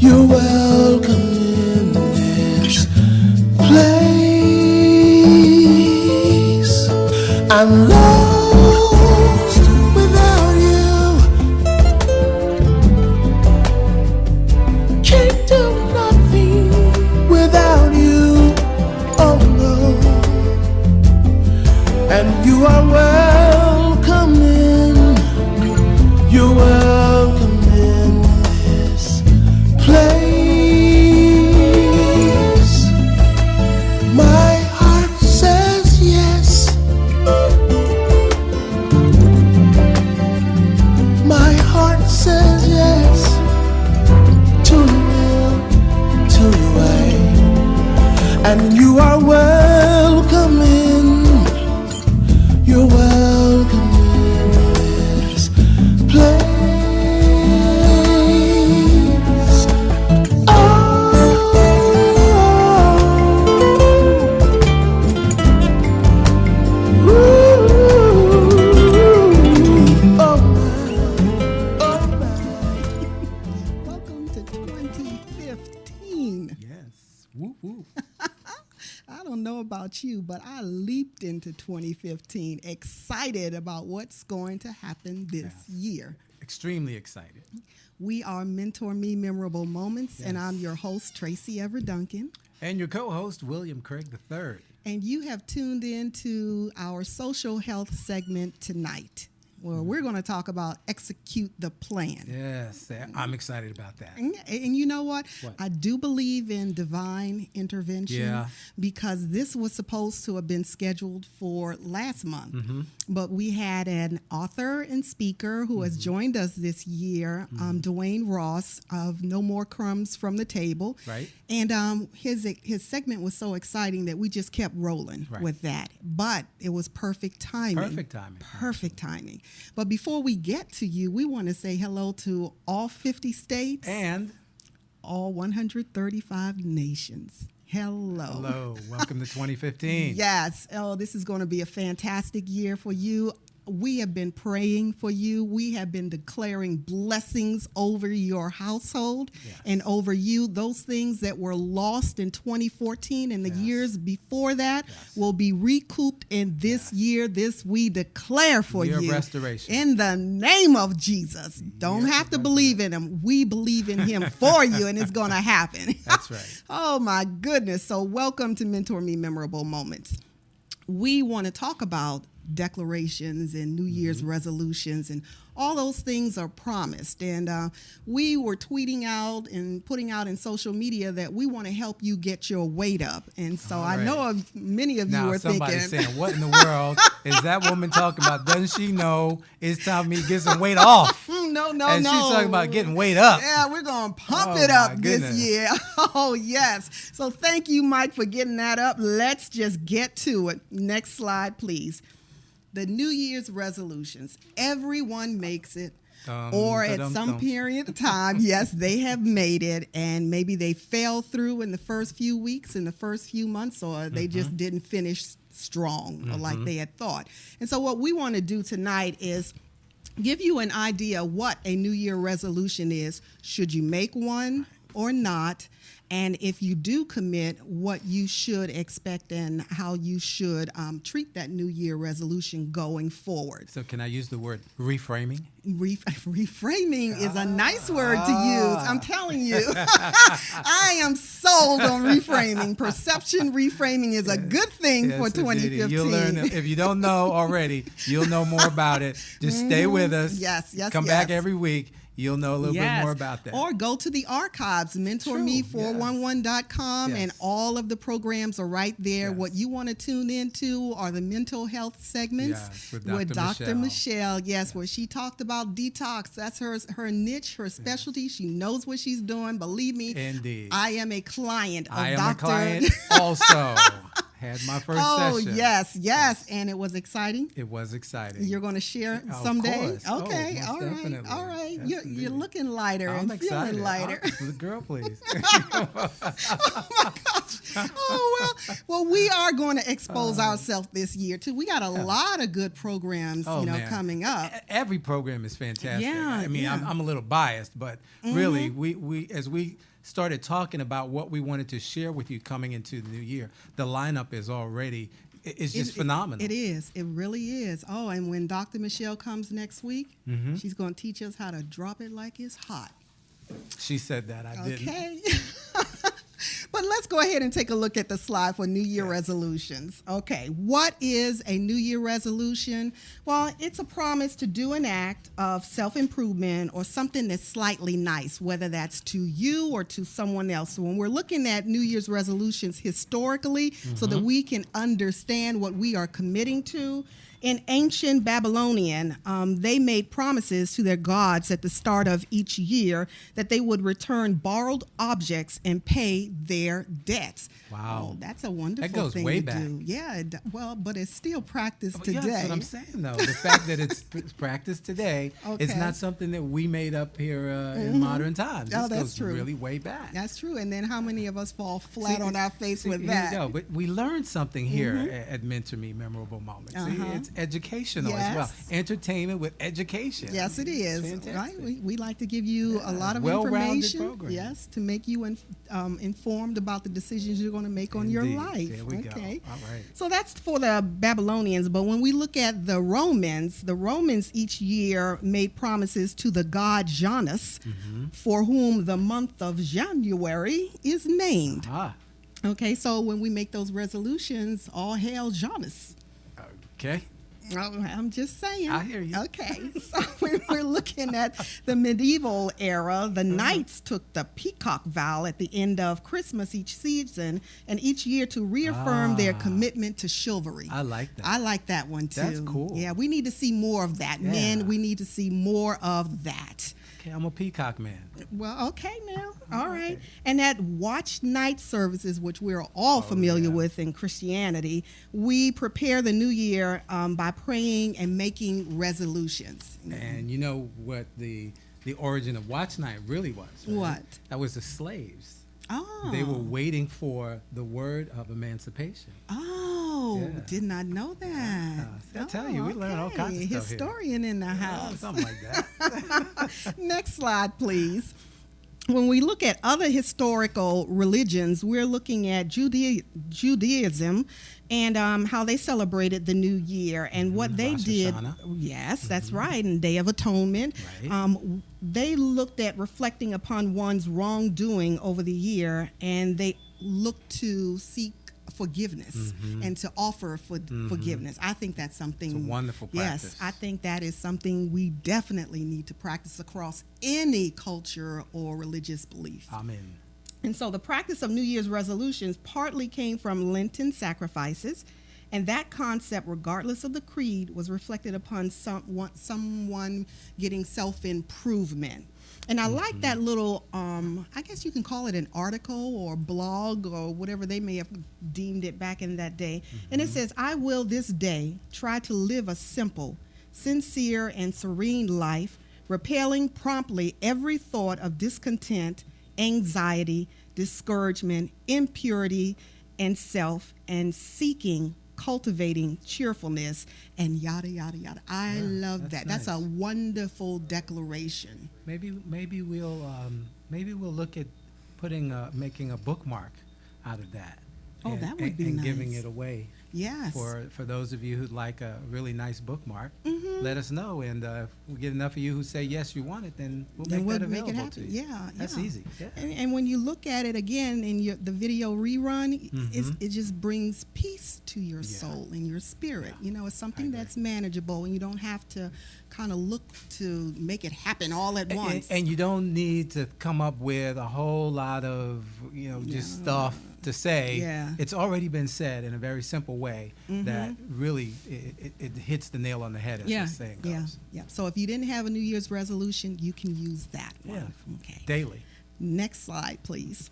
You're welcome in this place. I'm lost without you. Can't do nothing without you. Oh no. And you are welcome in. You're welcome in this place. My heart says yes. My heart says yes to your will, to your way. And you are welcome in. You're welcome in this place. Oh, ooh, oh my. Welcome to 2015. Yes. Woo woo. I don't know about you, but I leaped into 2015 excited about what's going to happen this Yes. year. Extremely excited. We are MentorMe Memorable Moments, and Yes. I'm your host, Tracy Everett. And your co-host, William Craig III. And you have tuned in to our social health segment tonight, where we're going to talk about execute the plan. Yes, I'm excited about that. And you know what? What? I do believe in divine intervention Yeah. because this was supposed to have been scheduled for last month. Mm-hmm. But we had an author and speaker who has joined us this year, Dwayne Ross of No More Crumbs from the Table. Right. And his segment was so exciting that we just kept rolling Right. with that. But it was perfect timing. Perfect timing. Perfect timing. But before we get to you, we want to say hello to all 50 states, And all 135 nations. hello, welcome to 2015. Yes. Oh, this is going to be a fantastic year for you. We have been praying for you. We have been declaring blessings over your household Yes. and over you. Those things that were lost in 2014 and the Yes. years before that Yes. will be recouped in this year. This we declare for Year of you. restoration. In the name of Jesus. Don't Year have of to believe in him. We believe in him for you, and it's going to happen. That's right. Oh, my goodness. So welcome to Mentor Me Memorable Moments. We want to talk about declarations and New Year's resolutions, and all those things are promised. And we were tweeting out and putting out in social media that we want to help you get your weight up. And so All I right. know many of you Now are somebody's thinking, saying, what in the world is that woman talking about? Doesn't she know it's time for me to get some weight off? no, And she's talking about getting weight up. Yeah, we're going to pump Oh, it up my this goodness. year. Oh, yes. So thank you, Mike, for getting that up. Let's just get to it. Next slide, please. The New Year's resolutions. Everyone makes it. Or at some period of time, yes, they have made it, and maybe they fell through in the first few weeks, in the first few months, or they just didn't finish strong or like they had thought. And so what we want to do tonight is give you an idea what a New Year resolution is. Should you make one or not? And if you do commit, what you should expect and how you should treat that New Year resolution going forward. So can I use the word reframing? Reframing is a nice word to use. I'm telling you. I am sold on reframing. Perception reframing is a good thing for Yes, indeed. 2015. You'll learn, if you don't know already, you'll know more about it. Just stay with us. Yes, yes, Come yes. back every week. You'll know a little bit more about that. Or go to the archives, mentorme411.com, Yes. and all of the programs are right there. Yes. What you want to tune into are the mental health segments Yes, with Dr. Dr. Michelle. Yes, where she talked about detox. That's her niche, her specialty. She knows what she's doing. Believe me, Indeed. I am a client of I am Dr. a client also. Had my first session. Oh, yes. And it was exciting. It was exciting. You're going to share Of someday? course. Oh, Okay, most all right. definitely. All right. Yes, You're indeed. looking lighter I'm and excited. feeling lighter. Girl, please. Well, we are going to expose ourselves this year too. We got a lot of good programs, Man. coming up. Every program is fantastic. Yeah, I mean, yeah. I'm a little biased, but really, we as we started talking about what we wanted to share with you coming into the new year, the lineup is already, it's just phenomenal. It is. It really is. Oh, and when Dr. Michelle comes next week, she's going to teach us how to drop it like it's hot. She said that. I didn't. Okay. But let's go ahead and take a look at the slide for New Year resolutions. Okay, what is a New Year resolution? Well, it's a promise to do an act of self-improvement or something that's slightly nice, whether that's to you or to someone else. So when we're looking at New Year's resolutions historically, so that we can understand what we are committing to, in ancient Babylonian, they made promises to their gods at the start of each year that they would return borrowed objects and pay their debts. Wow. Oh, that's a wonderful That goes thing way to back. do. Yeah, well, but it's still practiced today. Yeah, that's what I'm saying, though. The fact that it's practiced today, it's Okay. not something that we made up here in modern times. Oh, This that's goes true. really way back. That's true. And then how many of us fall flat on our face with Here that? you go. But we learned something here at MentorMe Memorable Moments. See, it's educational as well. Yes. Entertainment with education. Yes, it is. Fantastic. Right? We like to give you a lot of well-rounded information. program. Yes, to make you informed about the decisions you're going to make on your Indeed. life. There we go. Okay. All right. So that's for the Babylonians. But when we look at the Romans each year made promises to the god Janus, for whom the month of January is named. Ah, Okay, so when we make those resolutions, all hail Janus. okay. Oh, I'm just saying. I hear you. Okay, so when we're looking at the medieval era, the knights took the peacock vow at the end of Christmas each season and each year to reaffirm their commitment to chivalry. I like that. I like that one too. That's cool. Yeah, we need to see more of that. Yeah. Men, we need to see more of that. Okay, I'm a peacock man. Well, okay now. All right. And at watch night services, which we're all familiar with in Christianity, we prepare the new year by praying and making resolutions. And you know what the origin of watch night really was? Right? What? That was the slaves. Oh. They were waiting for the word of emancipation. Oh, Yeah. did not know that. See, I tell you, we learn all kinds of stuff here. Historian in the house. Something like that. Next slide, please. When we look at other historical religions, we're looking at Judaism and how they celebrated the new year and what they Rosh did. Hashanah. Yes, that's right, and Day of Atonement. Right. They looked at reflecting upon one's wrongdoing over the year, and they looked to seek forgiveness and to offer forgiveness. I think that's something. It's a wonderful practice. Yes, I think that is something we definitely need to practice across any culture or religious belief. Amen. And so the practice of New Year's resolutions partly came from Lenten sacrifices, and that concept, regardless of the creed, was reflected upon someone getting self-improvement. And I like that little, I guess you can call it an article or blog or whatever they may have deemed it back in that day. And it says, I will this day try to live a simple, sincere, and serene life, repelling promptly every thought of discontent, anxiety, discouragement, impurity, and self, and seeking, cultivating cheerfulness, and yada, yada, yada. I love that. That's a nice. wonderful declaration. Maybe we'll look at making a bookmark out of that. Oh, that would be and nice. giving it away. Yes. For those of you who'd like a really nice bookmark, let us know. And if we get enough of you who say yes, you want it, then we'll Then make we'll that make it available happen. to you. Yeah, That's yeah. easy. Yeah. And when you look at it again in the video rerun, it just brings peace to your soul and your spirit. Yeah. You know, it's something agree. that's manageable, and you don't have to kind of look to make it happen all at once. And you don't need to come up with a whole lot of just stuff to say. Yeah. It's already been said in a very simple way that really it hits the nail on the head, as the saying goes. Yeah. So if you didn't have a New Year's resolution, you can use that one. Yeah. Okay. Daily. Next slide, please.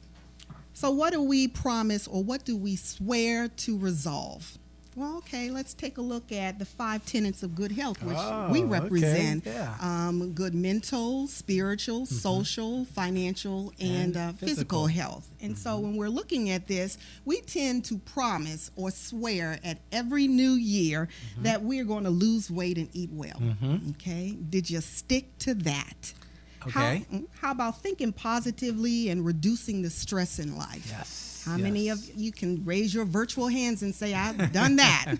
So what do we promise or what do we swear to resolve? Well, okay, let's take a look at the 5 tenets of good health, which we represent. Okay. Yeah. Good mental, spiritual, social, financial, and physical health. And so when we're looking at this, we tend to promise or swear at every new year that we're going to lose weight and eat well. Okay? Did you stick to that? Okay. How about thinking positively and reducing the stress in life? Yes. How many of you can raise your virtual hands and say, I've done that?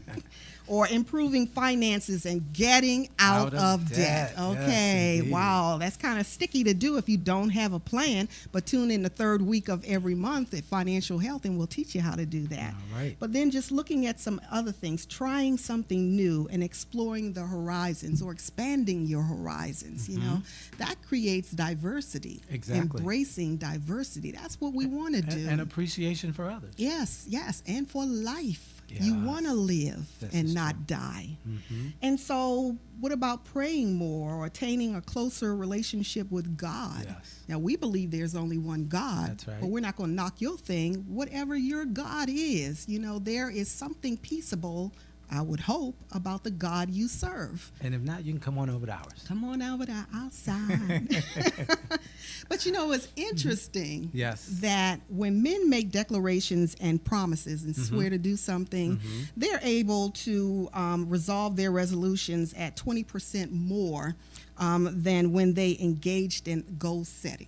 Or improving finances and getting out of debt. Okay, yes, wow, that's kind of sticky to do if you don't have a plan, but tune in the third week of every month at Financial Health and we'll teach you how to do that. All right. But then just looking at some other things, trying something new and exploring the horizons or expanding your horizons, you know, that creates diversity. Exactly. Embracing diversity, that's what we want to do. And appreciation for others. Yes, and for life. You Yes. want to live This and is not true. die. And so what about praying more or attaining a closer relationship with God? Yes. Now, we believe there's only one God, That's right. but we're not going to knock your thing. Whatever your God is, you know, there is something peaceable, I would hope, about the God you serve. And if not, you can come on over to ours. Come on over to outside. But you know, it's interesting Yes. that when men make declarations and promises and swear to do something, they're able to resolve their resolutions at 20% more than when they engaged in goal setting.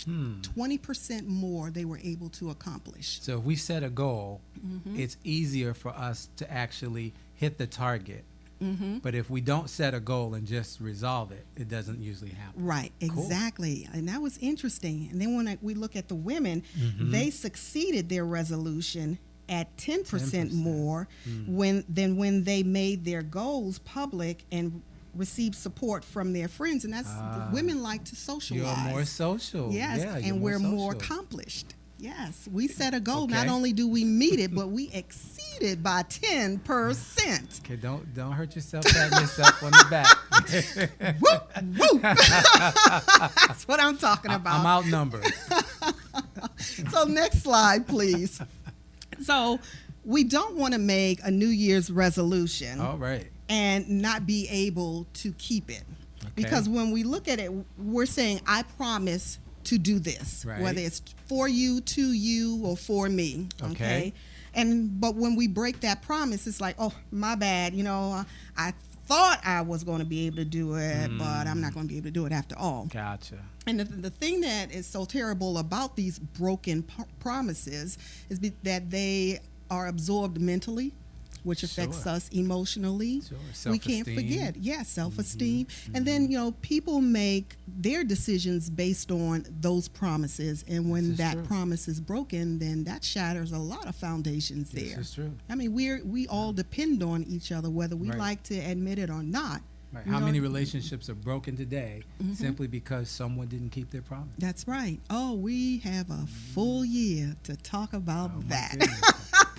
20% more they were able to accomplish. So if we set a goal, it's easier for us to actually hit the target. But if we don't set a goal and just resolve it, it doesn't usually happen. Right, exactly. And that was interesting. And then when we look at the women, they succeeded their resolution at 10% more than when they made their goals public and received support from their friends. And that's women like to socialize. You're more social. Yes, Yeah, and you're we're more social. accomplished. Yes, we set a goal. Okay. Not only do we meet it, but we exceed it by 10%. Okay, don't hurt yourself, patting yourself on the back. Whoop, whoop. That's what I'm talking about. I'm outnumbered. So next slide, please. So we don't want to make a New Year's resolution All right. and not be able to keep it. Because when we look at it, we're saying, I promise to do this, Right. whether it's for you, to you, or for me. Okay. But when we break that promise, it's like, oh, my bad. You know, I thought I was going to be able to do it, but I'm not going to be able to do it after all. Gotcha. And the thing that is so terrible about these broken promises is that they are absorbed mentally, which affects us emotionally. Sure. We can't Self-esteem. forget. Self-esteem. And then, you know, people make their decisions based on those promises. And when that true. promise is broken, then that shatters a lot of foundations there. This is true. I mean, we all depend on each other, whether we Right. like to admit it or not. Right. You How know, many relationships are broken today simply because someone didn't keep their promise? That's right. Oh, we have a full year to talk about Oh, my that. goodness.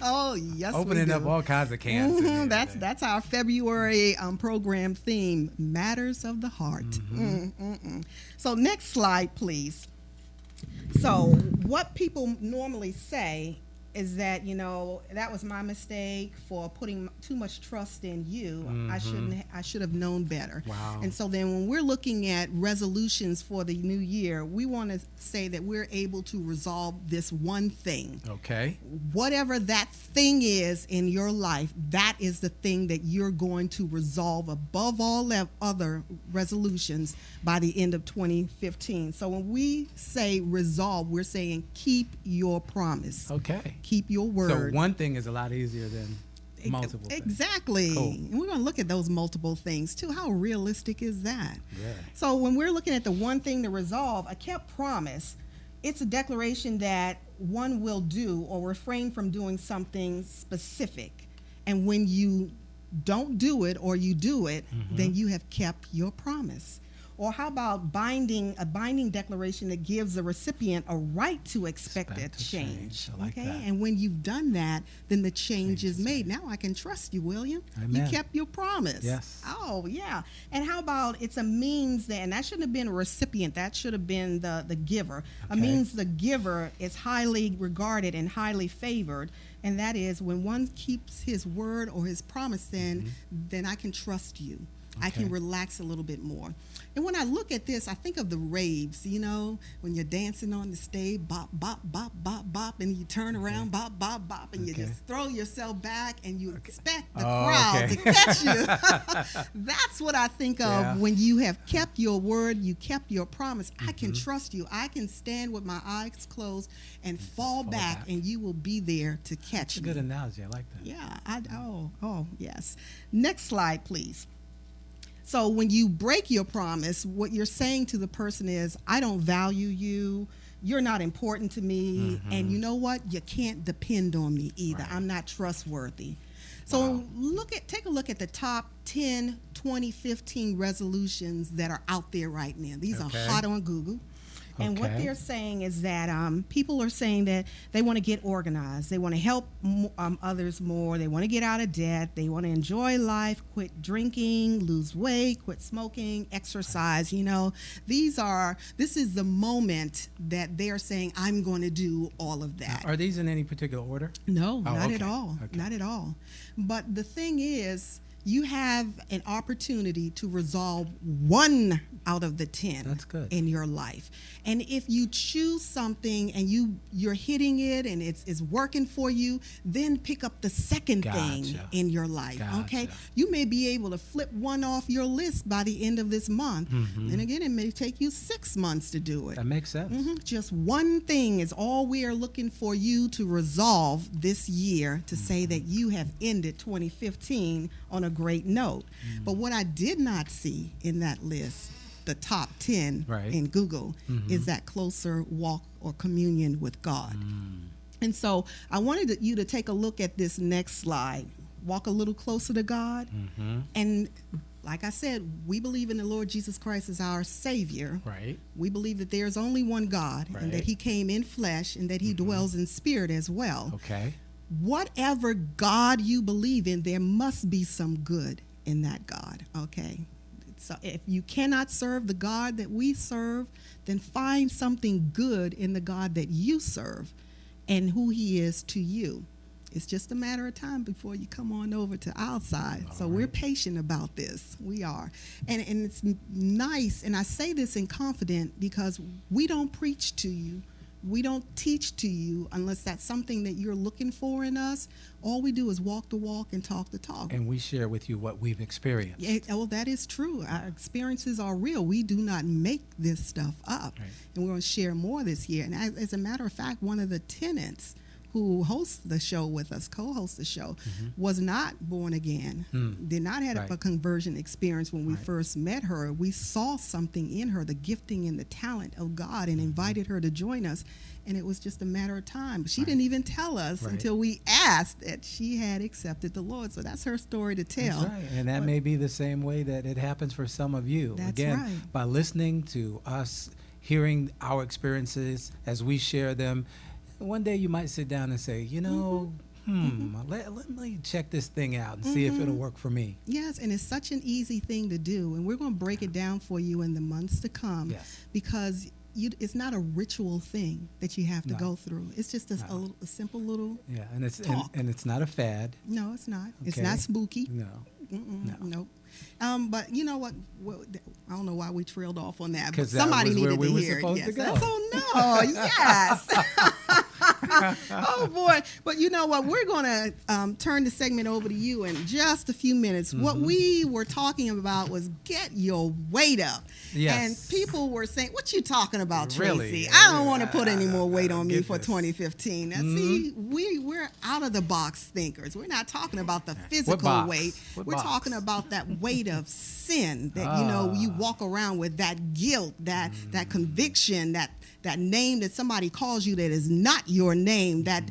Oh, yes, Opening we do. up all kinds of cans. in there today. That's our February program theme, Matters of the Heart. So next slide, please. So what people normally say is that, you know, that was my mistake for putting too much trust in you. I should have known better. Wow. And so then when we're looking at resolutions for the new year, we want to say that we're able to resolve this one thing. Okay. Whatever that thing is in your life, that is the thing that you're going to resolve above all other resolutions by the end of 2015. So when we say resolve, we're saying keep your promise. Okay. Keep your word. So one thing is a lot easier than multiple things. Exactly. Cool. And we're going to look at those multiple things too. How realistic is that? Yeah. So when we're looking at the one thing to resolve, a kept promise, it's a declaration that one will do or refrain from doing something specific. And when you don't do it or you do it, then you have kept your promise. Or how about a binding declaration that gives the recipient a right to expect a change? I like that. And when you've done that, then the change is made. Now I can trust you, William. Amen. You kept your promise. Yes. Oh, yeah. And how about it's a means that, and that shouldn't have been a recipient, that should have been the giver. A Okay. means the giver is highly regarded and highly favored. And that is when one keeps his word or his promise, then I can trust you. I can Okay. relax a little bit more. And when I look at this, I think of the raves, when you're dancing on the stage, bop, bop, bop, bop, bop, and you turn around, bop, bop, bop, and you Okay. just throw yourself back and you expect the Oh, crowd okay. to catch you. That's what I think of Yeah. when you have kept your word, you kept your promise. I can Mm-hmm. trust you. I can stand with my eyes closed and fall fall back, back. and you will be there to catch That's a me. good analogy. I like that. Yeah, yes. Next slide, please. So when you break your promise, what you're saying to the person is, I don't value you. You're not important to me. And you know what? You can't depend on me either. Right. I'm not trustworthy. So Wow. take a look at the top 10 2015 resolutions that are out there right now. These Okay. are hot on Google. And what Okay. they're saying is that people are saying that they want to get organized. They want to help others more. They want to get out of debt. They want to enjoy life, quit drinking, lose weight, quit smoking, exercise. This is the moment that they're saying, I'm going to do all of that. Are these in any particular order? No, Oh, not okay. at all. Okay. Not at all. But the thing is, you have an opportunity to resolve one out of the 10 That's good. in your life. And if you choose something and you're hitting it and it's working for you, then pick up the second thing Gotcha. in your life. Okay? Gotcha. You may be able to flip one off your list by the end of this month. And again, it may take you 6 months to do it. That makes sense. Just one thing is all we are looking for you to resolve this year to say that you have ended 2015 on a great note. But what I did not see in that list, the top 10 Right. in Google, is that closer walk or communion with God. And so I wanted you to take a look at this next slide. Walk a little closer to God. And like I said, we believe in the Lord Jesus Christ as our Savior. Right. We believe that there's only one God and that Right. He came in flesh and that He dwells in spirit as well. Okay. Whatever God you believe in, there must be some good in that God, okay? So if you cannot serve the God that we serve, then find something good in the God that you serve and who He is to you. It's just a matter of time before you come on over to our side. So we're patient about this. We are. And it's nice, and I say this in confidence because we don't preach to you. We don't teach to you unless that's something that you're looking for in us. All we do is walk the walk and talk the talk. And we share with you what we've experienced. That is true. Our experiences are real. We do not make this stuff up. Right. And we're going to share more this year. And as a matter of fact, one of the tenants who hosts the show with us, co-hosts the show, was not born again, did not have Right. a conversion experience when we Right. first met her. We saw something in her, the gifting and the talent of God, and invited her to join us. And it was just a matter of time. She Right. didn't even tell us Right. until we asked that she had accepted the Lord. So that's her story to tell. That's right. And that may be the same way that it happens for some of you. That's Again, right. by listening to us, hearing our experiences as we share them, one day you might sit down and say, let me check this thing out and see if it'll work for me. Yes, and it's such an easy thing to do. And we're going to break it down for you in the months to come. Yes. Because it's not a ritual thing that you have to No. go through. It's just a simple little, Yeah, and it's Talk. and it's not a fad. no, it's not. It's Okay. not spooky. No. No. Nope. But you know what? I don't know why we trailed off on that. But 'Cause that somebody was where needed we to were hear supposed it. to Yes. go. Oh no! Yes. Oh boy! But you know what? We're going to turn the segment over to you in just a few minutes. What we were talking about was get your weight up. Yes. And people were saying, "What you talking about, Tracy? Really? I don't want to put any more weight I on me get for this. 2015." Now, see, we're out of the box thinkers. We're not talking about the physical box? weight. What We're box? talking about that weight of sin that you walk around with, that guilt, that conviction, that name that somebody calls you that is not your name, that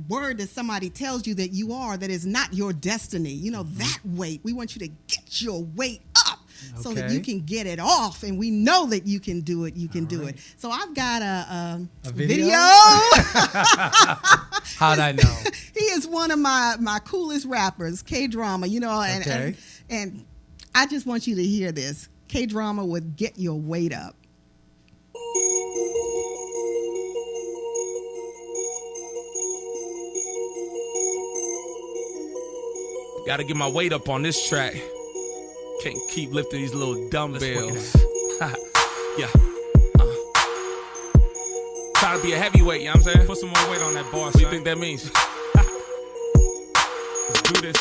word that somebody tells you that you are that is not your destiny. That weight. We want you to get your weight up so that Okay. you can get it off, and we know that you can do it. You can do right. it. So I've got a video? How'd I know? He is one of my coolest rappers, K-Drama, Okay. and I just want you to hear this. K-Drama with Get Your Weight Up. Gotta get my weight up on this track. Can't keep lifting these little dumbbells. Yeah. Try to be a heavyweight, you know what I'm saying? Put some more weight on that bar, What do you son. think that means? Let's do this.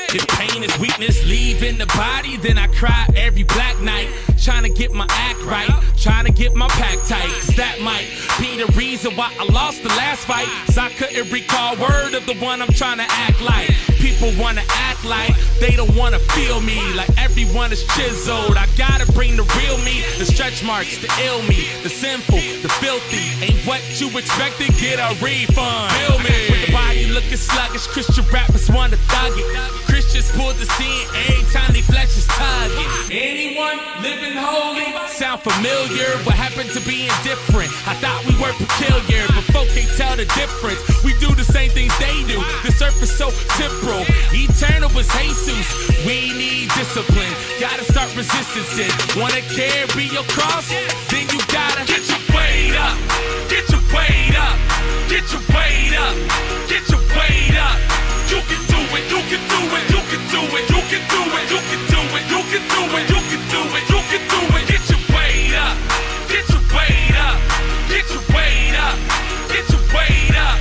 If pain is weakness, leaving the body, then I cry every black night. Trying to get my act right, trying to get my pack tight. 'Cause that might be the reason why I lost the last fight. 'Cause I couldn't recall word of the one I'm trying to act like. People wanna act like they don't wanna feel me. Like everyone is chiseled. I gotta bring the real me, the stretch marks, the ill me, the sinful, the filthy. Ain't what you expected, get a refund. Feel me. With the body looking sluggish, Christian rappers wanna thug it. Christians pull the scene every time they flesh is tugging. Anyone living holy? Sound familiar? What happened to being different? I thought we were peculiar, but folk can't tell the difference. We do the same things they do. The surface so temporal. Eternal was Jesus. We need discipline. Gotta start resisting sin. Wanna carry your cross? Then you gotta get your weight up. Get your weight up. Get your weight up. Get your weight up. You can do it. You can do it. You can do it. You can do it. You can do it. You can do it. You can do it. You can do it. Get your weight up. Get your weight up. Get your weight up. Get your weight up.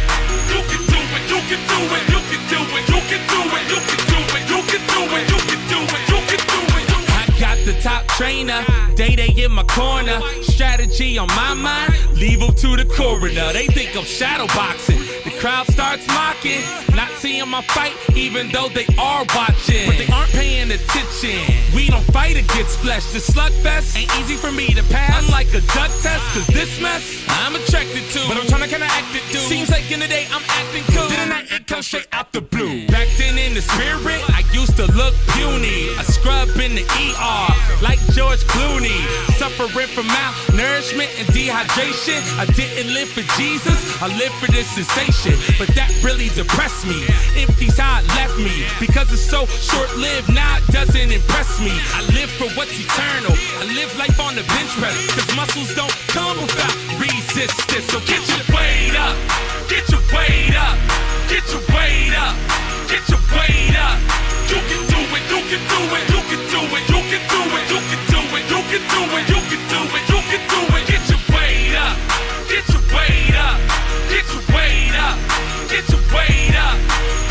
You can do it. You can do it. You can do it. You can do it. You can do it. You can do it. You can do it. You can do it. I got the top trainer. Day in my corner. Strategy on my mind. Leave them to the coroner. They think I'm shadow boxing. The crowd starts mocking. Not seeing my fight, even though they are watching. But they aren't paying attention. We don't fight against flesh. The slugfest ain't easy for me to pass. Unlike a drug test, 'cause this mess I'm attracted to. But I'm trying to kinda act it, dude. Seems like in the day I'm acting cool. Then at night it comes straight out the blue. Back then in the spirit, I used to look puny. A scrub in the ER, like George Clooney. Suffering from malnourishment and dehydration. I didn't live for Jesus, I lived for this sensation. But that really depressed me. Empty's how it left me. Because it's so short-lived, now it doesn't impress me. I live for what's eternal. I live life on the bench press. 'Cause muscles don't come without resistance. So get your weight up. Get your weight up. Get your weight up. Get your weight up. You can do it. You can do it. You can do it. You can do it. You can do it. You can do it. You can do it. You can do it. Get your weight up. Get your weight up. Get your weight up. Get your weight up.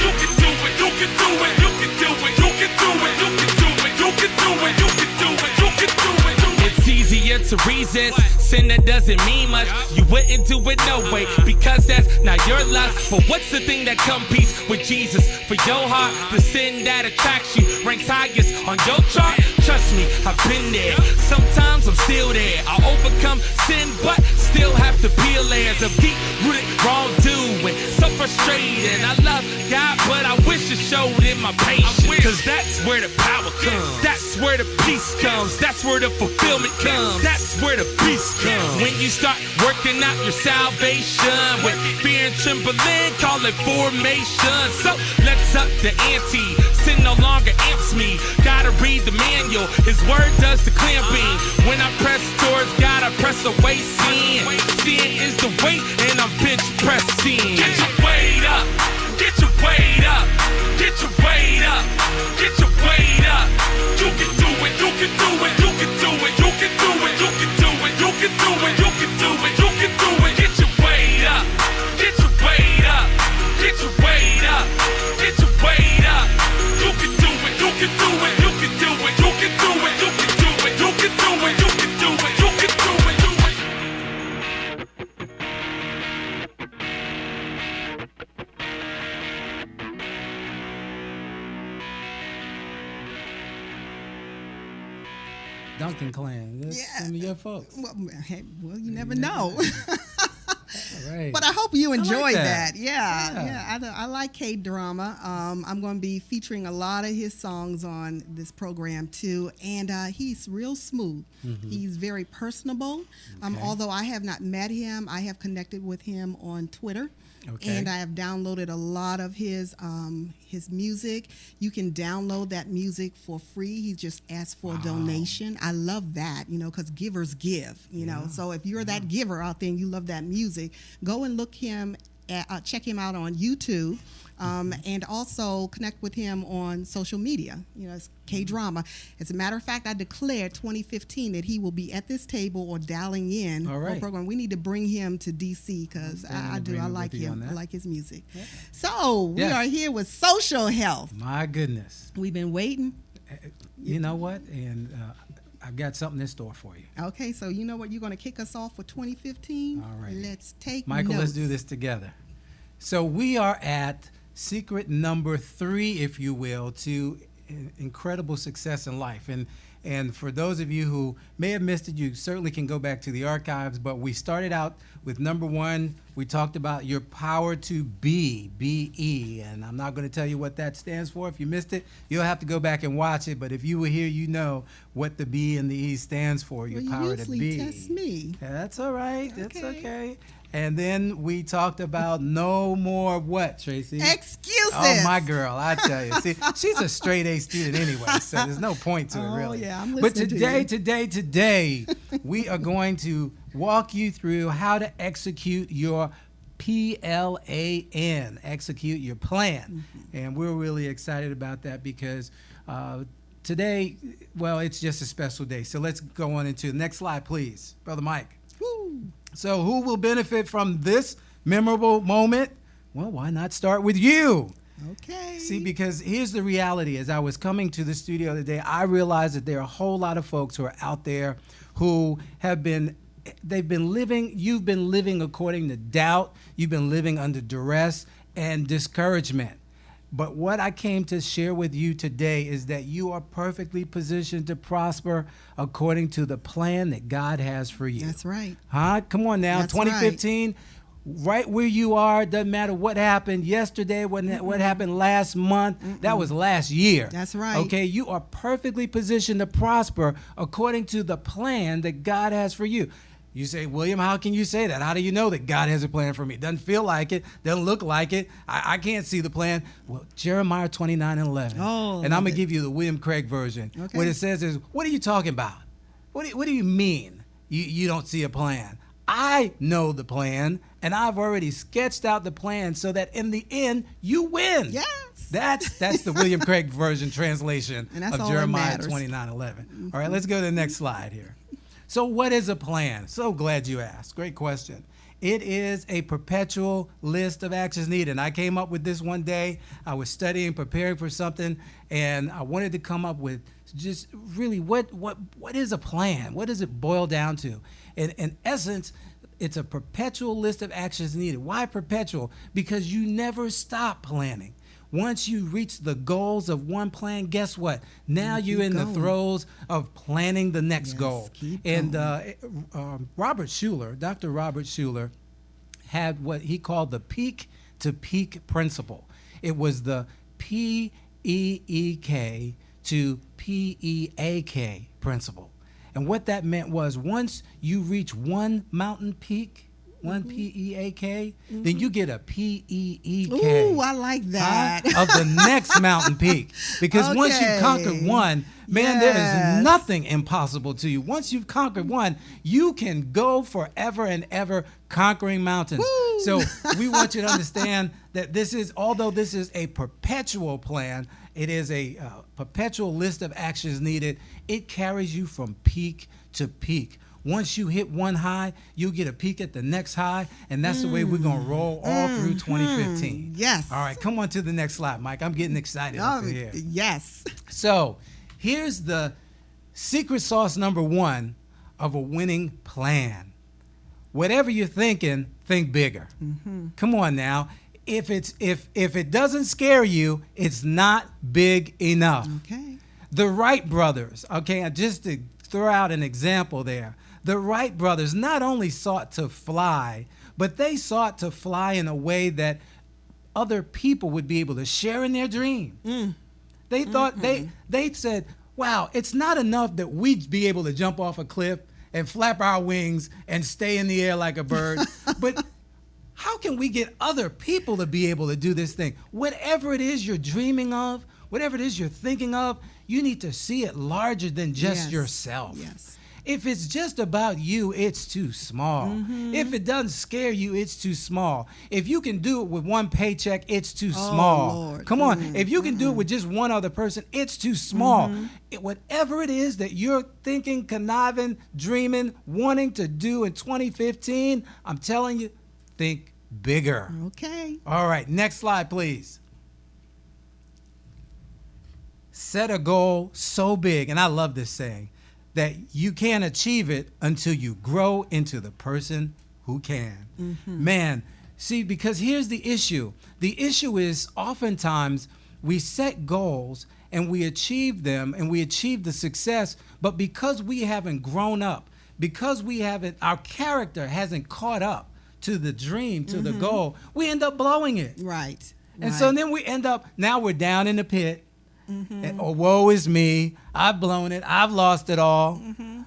You can do it. You can do it. You can do it. You can do it. You can do it. You can do it. You can do it. You can do it. It's easier to resist sin that doesn't mean much. You wouldn't do it no way because that's not your lust. But what's the thing that competes with Jesus for your heart? The sin that attracts you ranks highest on your chart. Trust me, I've been there. Sometimes I'm still there. I'll overcome sin, but still have to peel layers of deep-rooted wrongdoing. So frustrated. I love God, but I wish it showed in my patience. 'Cause that's where the power comes. That's where the peace comes. That's where the fulfillment comes. That's where the peace comes. When you start working out your salvation with fear and trembling, call it formation. So let's up the ante. Sin no longer amps me. Gotta read the manual. His word does the clamping. When I press towards God, I press away sin. Sin is the weight, and I'm bench pressing. Get your weight up. Get your weight up. Get your weight up. Get your weight up. You can do it. You can do it. You can do it. You can do it. You can do it. You can do it. You can do it. You can do it. Get your weight up. Get your weight up. Get your weight up. Get your weight up. You can do it. You can do it. You can do it. You can do it. You can do it. You can do it. You can do it. You can do it. Duncan Clan. That's Yeah. some of your folks. Well, hey, you never know. All right. But I hope you enjoyed that. that. Yeah. I like K-drama. I'm going to be featuring a lot of his songs on this program too, and he's real smooth. He's very personable. Okay. Although I have not met him, I have connected with him on Twitter. Okay. And I have downloaded a lot of his music. You can download that music for free. He just asked for a donation. I love that, because givers give, know. So if you're that giver out there and you love that music, go and check him out on YouTube. and also connect with him on social media. It's K-Drama. As a matter of fact, I declared 2015 that he will be at this table or dialing in All for a right. program. We need to bring him to DC because I like with you on him. I that. like his music. So we Yes. are here with social health. My goodness. We've been waiting. You know what? And I've got something in store for you. Okay, so you know what? You're going to kick us off for 2015. All right. Let's take Michael, notes. let's do this together. So we are at secret number 3, if you will, to incredible success in life. And for those of you who may have missed it, you certainly can go back to the archives. But we started out with number 1. We talked about your power to be, B-E. And I'm not going to tell you what that stands for. If you missed it, you'll have to go back and watch it. But if you were here, you know what the B and the E stands for, your Well, power you to usually be. test me. Yeah, that's all right. That's Okay. okay. And then we talked about no more what, Tracy? Excuses. Oh, my girl, I tell you. See, she's a straight A student anyway, so there's no point to it, really. Yeah, I'm But listening to you. today, we are going to walk you through how to execute your P.L.A.N, execute your plan. And we're really excited about that because today, well, it's just a special day. So let's go on into the next slide, please. Brother Mike. Woo. So who will benefit from this memorable moment? Well, why not start with you? Okay. See, because here's the reality. As I was coming to the studio today, I realized that there are a whole lot of folks who are out there who you've been living according to doubt. You've been living under duress and discouragement. But what I came to share with you today is that you are perfectly positioned to prosper according to the plan that God has for you. That's right. Huh? Come on now. That's 2015, right where you are, doesn't matter what happened yesterday, what happened last month, that was last year. That's right. Okay, you are perfectly positioned to prosper according to the plan that God has for you. You say, William, how can you say that? How do you know that God has a plan for me? Doesn't feel like it. Doesn't look like it. I can't see the plan. Well, Jeremiah 29:11. Oh, and I'm going love to give you the William Craig version. Okay. What it says is, what are you talking about? What do you mean you don't see a plan? I know the plan, and I've already sketched out the plan so that in the end, you win. Yes. That's the William Craig version translation And that's of all that Jeremiah matters. 29:11. All right, let's go to the next slide here. So what is a plan? So glad you asked. Great question. It is a perpetual list of actions needed. And I came up with this one day. I was studying, preparing for something, and I wanted to come up with just really what is a plan? What does it boil down to? In essence, it's a perpetual list of actions needed. Why perpetual? Because you never stop planning. Once you reach the goals of one plan, guess what? Now you're in the throes of planning the next goal. And Robert Schuller, Dr. Robert Schuller, had what he called the peak to peak principle. It was the P-E-E-K to P-E-A-K principle. And what that meant was once you reach one mountain peak, one P-E-A-K, then you get a P-E-E-K. Ooh, I like that. Of the next mountain peak. Because once you've conquered one, man, there is nothing impossible to you. Once you've conquered one, you can go forever and ever conquering mountains. Woo. So we want you to understand that although this is a perpetual plan, it is a perpetual list of actions needed. It carries you from peak to peak. Once you hit one high, you'll get a peek at the next high, and that's the way we're going to roll all through 2015. Yes. All right, come on to the next slide, Mike. I'm getting excited up here. Yes. So here's the secret sauce number 1 of a winning plan. Whatever you're thinking, think bigger. Come on now. If it doesn't scare you, it's not big enough. Okay. The Wright brothers, okay, just to throw out an example there. The Wright brothers not only sought to fly, but they sought to fly in a way that other people would be able to share in their dream. They thought they said, wow, it's not enough that we'd be able to jump off a cliff and flap our wings and stay in the air like a bird, but how can we get other people to be able to do this thing? Whatever it is you're dreaming of, whatever it is you're thinking of, you need to see it larger than just yourself. Yes. If it's just about you, it's too small. If it doesn't scare you, it's too small. If you can do it with one paycheck, it's too small. Lord. Come on. If you can do it with just one other person, it's too small. Whatever it is that you're thinking, conniving, dreaming, wanting to do in 2015, I'm telling you, think bigger. Okay. All right, next slide, please. Set a goal so big, and I love this saying, that you can't achieve it until you grow into the person who can. Man, see, because here's the issue. The issue is oftentimes we set goals and we achieve them and we achieve the success, but because we haven't grown up, because our character hasn't caught up to the dream, to the goal, we end up blowing it. Right. And so then we end up, now we're down in the pit. And, oh, woe is me. I've blown it. I've lost it all.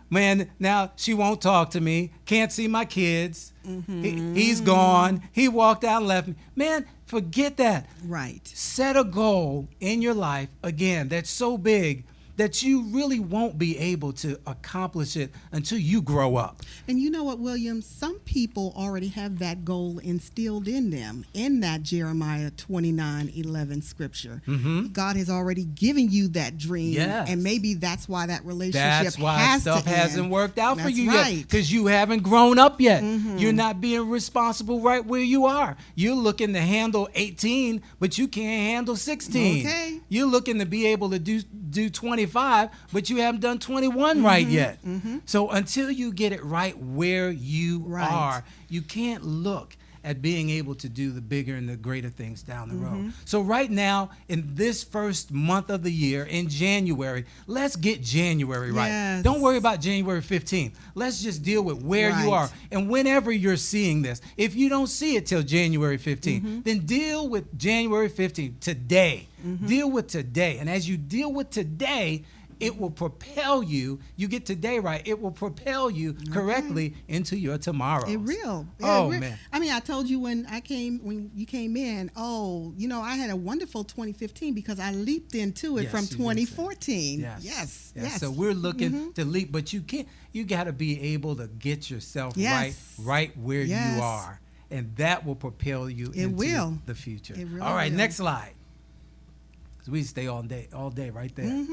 Man, now she won't talk to me. Can't see my kids. He's gone. He walked out and left me. Man, forget that. Right. Set a goal in your life, again, that's so big that you really won't be able to accomplish it until you grow up. And you know what, William? Some people already have that goal instilled in them in that Jeremiah 29:11 scripture. God has already given you that dream. Yes. And maybe that's why that relationship That's why has stuff to end. hasn't worked out for That's you right. yet, because you haven't grown up yet. You're not being responsible right where you are. You're looking to handle 18, but you can't handle 16. Okay. You're looking to be able to do 25, but you haven't done 21 right yet. So until you get it right where you Right. are, you can't look at being able to do the bigger and the greater things down the road. So right now, in this first month of the year, in January, let's get January right. Yes. Don't worry about January 15th. Let's just deal with where you Right. are. And whenever you're seeing this, if you don't see it till January 15th, then deal with January 15th today. Deal with today. And as you deal with today, it will propel you. You get today right, it will propel you correctly into your tomorrow. It will. Oh, It will. man. I mean, I told you when you came in, I had a wonderful 2015 because I leaped into it Yes, from you did say. 2014. Yes. Yes. So we're looking to leap, but you can't. You got to be able to get yourself Yes. right where Yes. you are, and that will propel you into will. the future. It really All right, will. next slide. So we stay all day right there.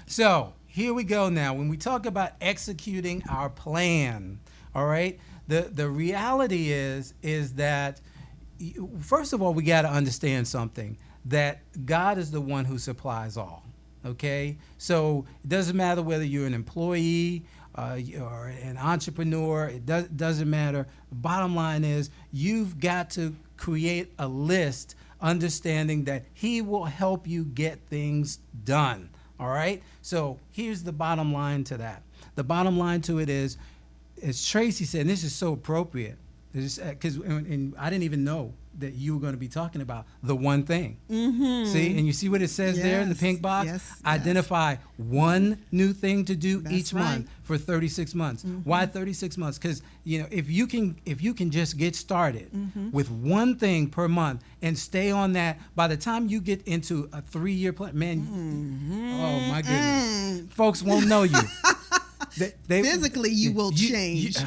So here we go now. When we talk about executing our plan, all right, the reality is that, first of all, we got to understand something, that God is the one who supplies all, okay? So it doesn't matter whether you're an employee or an entrepreneur. It doesn't matter. The bottom line is you've got to create a list, understanding that he will help you get things done. All right. So here's the bottom line to that. The bottom line to it is, as Tracy said, and this is so appropriate, because and I didn't even know that you were going to be talking about the one thing. See, and you see what it says there in the Yes, pink box? yes, Identify one new thing to do That's each right. month for 36 months. Why 36 months? Because if you can just get started with one thing per month and stay on that, by the time you get into a 3-year plan, man, oh my goodness, folks won't know you. Physically, you will change.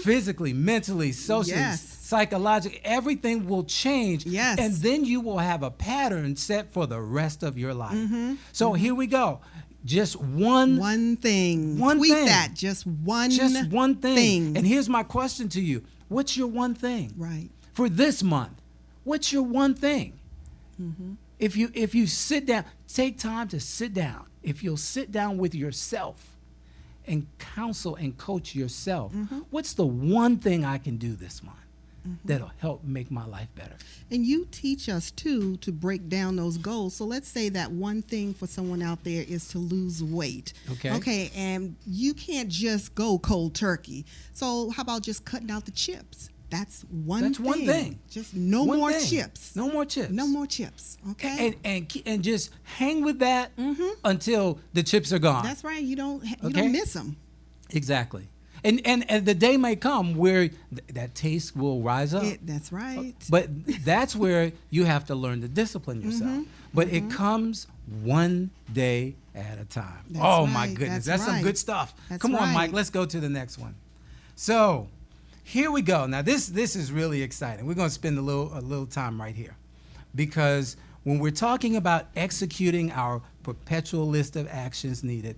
Physically, mentally, socially, Yes. psychologically, everything will change. Yes. And then you will have a pattern set for the rest of your life. So here we go. Just One thing. One Tweet thing. that. Just one thing. And here's my question to you. What's your one thing? Right. For this month, what's your one thing? If you sit down, take time to sit down. If you'll sit down with yourself and counsel and coach yourself, what's the one thing I can do this month that'll help make my life better? And you teach us, too, to break down those goals. So let's say that one thing for someone out there is to lose weight. Okay, and you can't just go cold turkey. So how about just cutting out the chips? That's one thing. Just no One more thing. chips. No more chips. No more chips. Okay. And just hang with that until the chips are gone. That's right. You don't Okay. miss them. Exactly. And the day may come where that taste will rise up. That's right. But that's where you have to learn to discipline yourself. But it comes one day at a time. That's Oh my right. goodness, That's that's some right. good stuff. That's Come on, right. Mike, let's go to the next one. So here we go. Now this is really exciting. We're going to spend a little time right here, because when we're talking about executing our perpetual list of actions needed,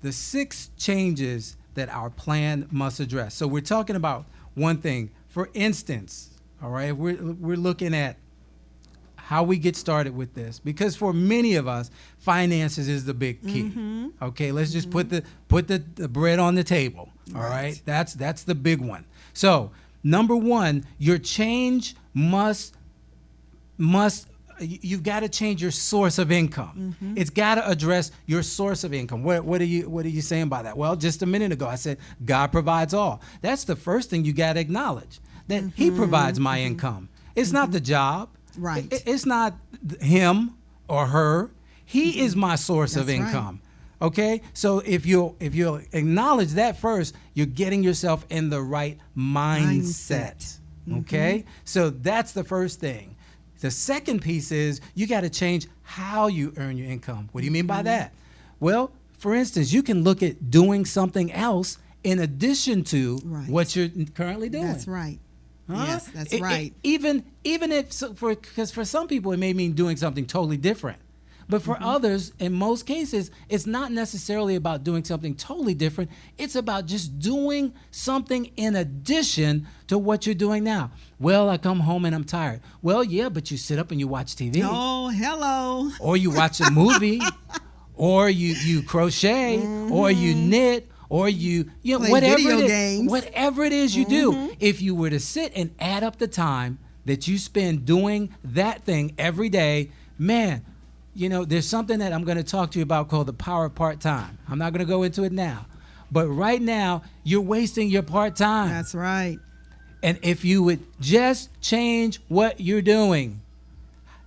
the 6 changes that our plan must address. So we're talking about one thing. For instance, all right, we're looking at how we get started with this, because for many of us, finances is the big key. Okay, let's just put the bread on the table. All right, that's the big one. So number 1, your change must you've got to change your source of income. It's got to address your source of income. What are you saying by that? Well, just a minute ago I said God provides all. That's the first thing you got to acknowledge, that He provides my income. It's not the job. Right. It's not him or her. He is my source of That's right. income. Okay? So if you'll acknowledge that first, you're getting yourself in the right mindset. Okay? So that's the first thing. The second piece is you got to change how you earn your income. What do you mean by that? Well, for instance, you can look at doing something else in addition to what you're currently doing. That's right. Huh? Yes, that's right. Even if because for some people it may mean doing something totally different, but for others, in most cases, it's not necessarily about doing something totally different. It's about just doing something in addition to what you're doing now. Well, I come home and I'm tired. Well, yeah, but you sit up and you watch TV. Oh, hello. Or you watch a movie, or you crochet, or you knit, or you know, Play whatever video it is, games. whatever it is you do. If you were to sit and add up the time that you spend doing that thing every day, man, you know, there's something that I'm going to talk to you about called the power of part-time. I'm not going to go into it now, but right now you're wasting your part-time. That's right. And if you would just change what you're doing,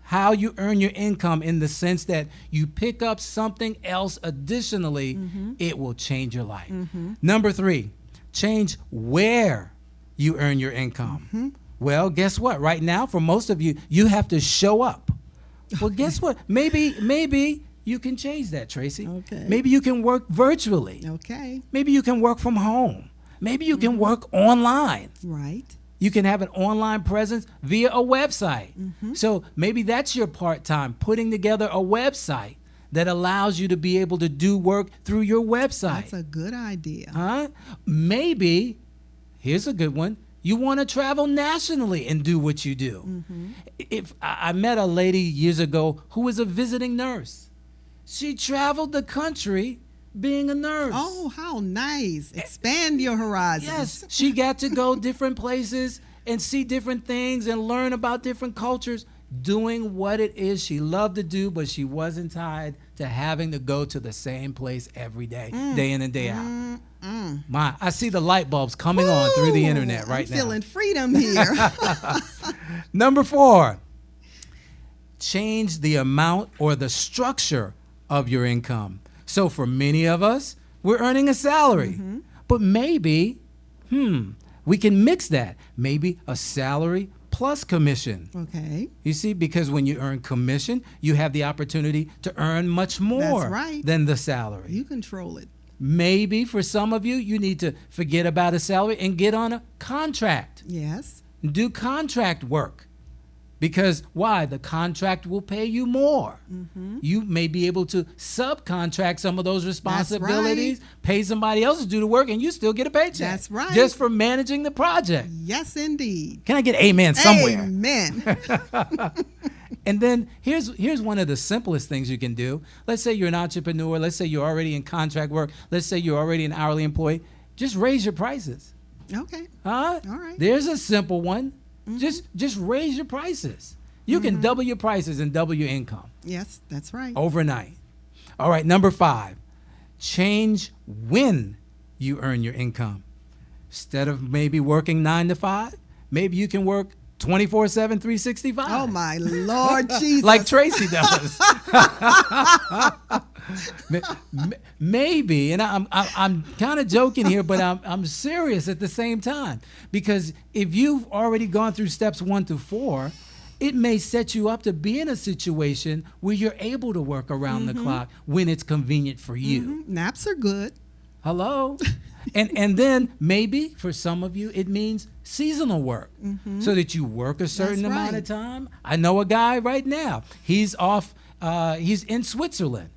how you earn your income, in the sense that you pick up something else additionally, it will change your life. Number 3, change where you earn your income. Well, guess what? Right now, for most of you, you have to show up. Well, guess what? Maybe you can change that, Tracy. Okay. Maybe you can work virtually. Okay. Maybe you can work from home. Maybe you can work online. Right. You can have an online presence via a website. So maybe that's your part-time, putting together a website that allows you to be able to do work through your website. That's a good idea. Huh? Maybe, here's a good one, you want to travel nationally and do what you do. If I met a lady years ago who was a visiting nurse. She traveled the country being a nurse. Oh, how nice. Expand your horizons. Yes, she got to go different places and see different things and learn about different cultures, doing what it is she loved to do, but she wasn't tied to having to go to the same place every day, day in and day out. I see the light bulbs coming on through the internet right I'm now. feeling freedom here. Number 4, change the amount or the structure of your income. So for many of us, we're earning a salary, but maybe, we can mix that. Maybe a salary plus commission. Okay. You see, because when you earn commission, you have the opportunity to earn much more That's right. than the salary. You control it. Maybe for some of you, you need to forget about a salary and get on a contract. Yes. Do contract work. Because why? The contract will pay you more. You may be able to subcontract some of those responsibilities, pay somebody else to do the work, and you still get a paycheck. That's right. Just for managing the project. Yes, indeed. Can I get amen somewhere? Amen. And then here's one of the simplest things you can do. Let's say you're an entrepreneur. Let's say you're already in contract work. Let's say you're already an hourly employee. Just raise your prices. Okay. Huh? All right. There's a simple one. Just raise your prices. You can double your prices and double your income Yes, that's right. overnight. All right, number 5, change when you earn your income. Instead of maybe working 9 to 5, maybe you can work 24/7, 365. Oh, my Lord Jesus. Like Tracy does. Maybe, and I'm kind of joking here, but I'm serious at the same time, because if you've already gone through steps 1 through 4, it may set you up to be in a situation where you're able to work around the clock when it's convenient for you. Naps are good. Hello? and then maybe for some of you, it means seasonal work so that you work a certain That's amount right. of time. I know a guy right now. He's off. He's in Switzerland.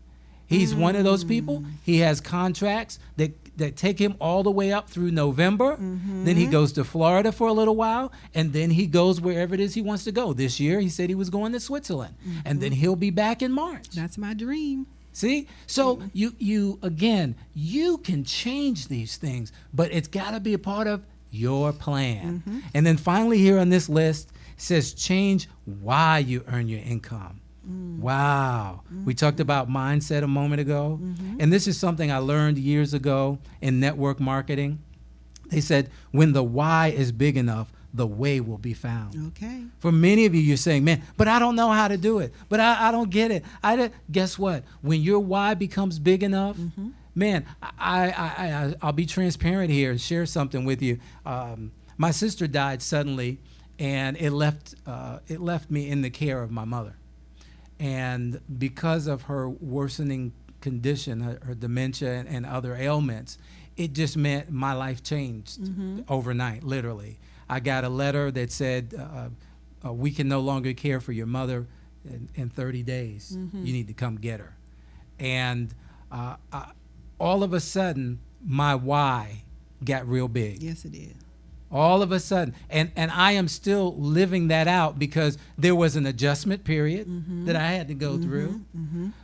He's one of those people. He has contracts that take him all the way up through November. Then he goes to Florida for a little while, and then he goes wherever it is he wants to go. This year, he said he was going to Switzerland, and then he'll be back in March. That's my dream. See? So you again, you can change these things, but it's got to be a part of your plan. And then finally here on this list, it says change why you earn your income. Wow. We talked about mindset a moment ago. And this is something I learned years ago in network marketing. They said when the why is big enough, the way will be found. Okay. For many of you, you're saying, man, but I don't know how to do it. But I don't get it. Guess what? When your why becomes big enough, man, I'll be transparent here and share something with you. My sister died suddenly, and it left me in the care of my mother. And because of her worsening condition, her dementia and other ailments, it just meant my life changed overnight, literally. I got a letter that said, we can no longer care for your mother in 30 days. You need to come get her. And all of a sudden, my why got real big. Yes, it did. All of a sudden. And I am still living that out because there was an adjustment period that I had to go through.